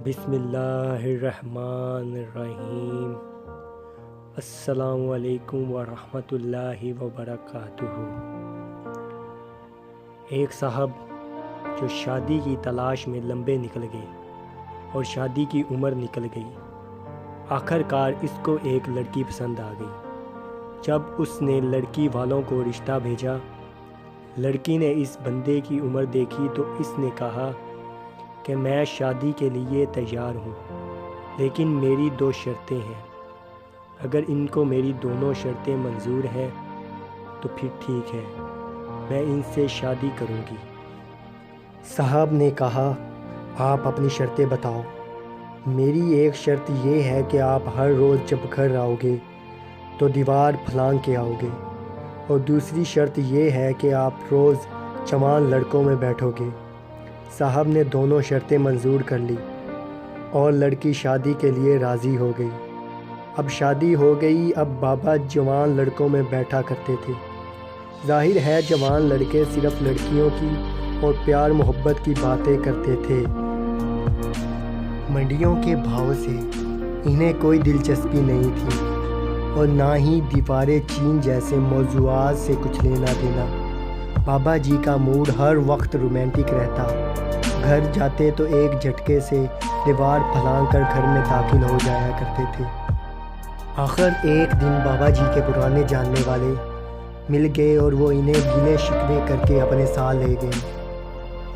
بسم اللہ الرحمن الرحیم۔ السلام علیکم ورحمۃ اللہ وبرکاتہ۔ ایک صاحب جو شادی کی تلاش میں لمبے نکل گئے اور شادی کی عمر نکل گئی، آخر کار اس کو ایک لڑکی پسند آ گئی۔ جب اس نے لڑکی والوں کو رشتہ بھیجا، لڑکی نے اس بندے کی عمر دیکھی تو اس نے کہا کہ میں شادی کے لیے تیار ہوں، لیکن میری 2 شرطیں ہیں۔ اگر ان کو میری دونوں شرطیں منظور ہیں تو پھر ٹھیک ہے، میں ان سے شادی کروں گی۔ صاحب نے کہا، آپ اپنی شرطیں بتاؤ۔ میری ایک شرط یہ ہے کہ آپ ہر روز جب گھر آؤ گے تو دیوار پھلانگ کے آؤ گے، اور دوسری شرط یہ ہے کہ آپ روز جوان لڑکوں میں بیٹھو گے۔ صاحب نے دونوں شرطیں منظور کر لی اور لڑکی شادی کے لیے راضی ہو گئی۔ اب شادی ہو گئی، اب بابا جوان لڑکوں میں بیٹھا کرتے تھے۔ ظاہر ہے جوان لڑکے صرف لڑکیوں کی اور پیار محبت کی باتیں کرتے تھے۔ منڈیوں کے بھاؤ سے انہیں کوئی دلچسپی نہیں تھی اور نہ ہی دیوارے چین جیسے موضوعات سے کچھ لینا دینا۔ بابا جی کا موڈ ہر وقت رومانٹک رہتا۔ گھر جاتے تو ایک جھٹکے سے دیوار پھلانگ کر گھر میں داخل ہو جایا کرتے تھے۔ آخر ایک دن بابا جی کے پرانے جاننے والے مل گئے اور وہ انہیں گلے شکوے کر کے اپنے ساتھ لے گئے۔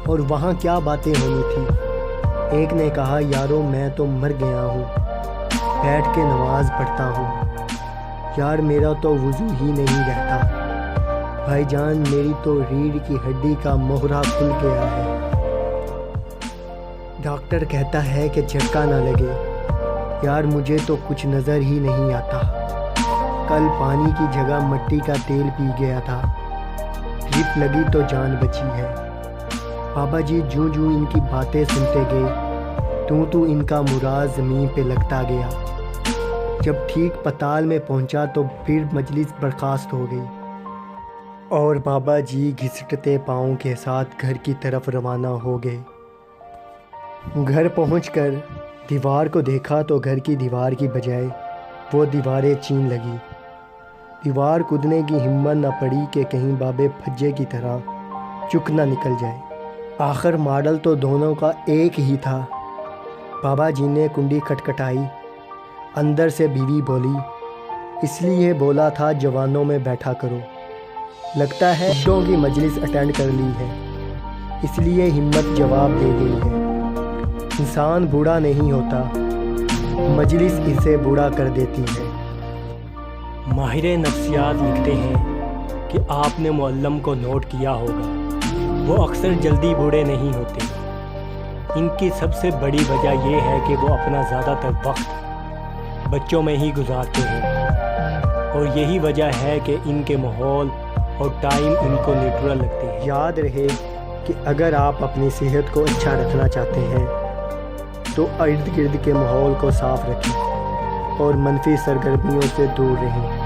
اور وہاں کیا باتیں ہونی تھی۔ ایک نے کہا، یارو میں تو مر گیا ہوں، بیٹھ کے نماز پڑھتا ہوں، یار میرا تو وضو ہی نہیں رہتا، بھائی جان میری تو ریڑھ کی ہڈی کا موہرا کھل گیا ہے، ڈاکٹر کہتا ہے کہ جھٹکا نہ لگے، یار مجھے تو کچھ نظر ہی نہیں آتا، کل پانی کی جگہ مٹی کا تیل پی گیا تھا، ڈرپ لگی تو جان بچی ہے۔ بابا جی جو ان کی باتیں سنتے گئے تو ان کا مراد زمین پہ لگتا گیا۔ جب ٹھیک پتال میں پہنچا تو پھر مجلس برخاست ہو گئی اور بابا جی گھسٹتے پاؤں کے ساتھ گھر کی طرف روانہ ہو گئے۔ گھر پہنچ کر دیوار کو دیکھا تو گھر کی دیوار کی بجائے وہ دیواریں چین لگی۔ دیوار کودنے کی ہمت نہ پڑی کہ کہیں بابے پھجے کی طرح چک نہ نکل جائے۔ آخر ماڈل تو دونوں کا ایک ہی تھا۔ بابا جی نے کنڈی کھٹکھٹائی، اندر سے بیوی بولی، اس لیے بولا تھا جوانوں میں بیٹھا کرو، لگتا ہے بڈھوں کی مجلس اٹینڈ کر لی ہے، اس لیے ہمت جواب دے گئی ہے۔ انسان بوڑھا نہیں ہوتا، مجلس اسے بوڑھا کر دیتی ہے۔ ماہر نفسیات لکھتے ہیں کہ آپ نے معلم کو نوٹ کیا ہوگا، وہ اکثر جلدی بوڑھے نہیں ہوتے۔ ان کی سب سے بڑی وجہ یہ ہے کہ وہ اپنا زیادہ تر وقت بچوں میں ہی گزارتے ہیں، اور یہی وجہ ہے کہ ان کے ماحول اور ٹائم ان کو نیچرل لگتے ہیں۔ یاد رہے کہ اگر آپ اپنی صحت کو اچھا رکھنا چاہتے ہیں تو ارد گرد کے ماحول کو صاف رکھیں اور منفی سرگرمیوں سے دور رہیں۔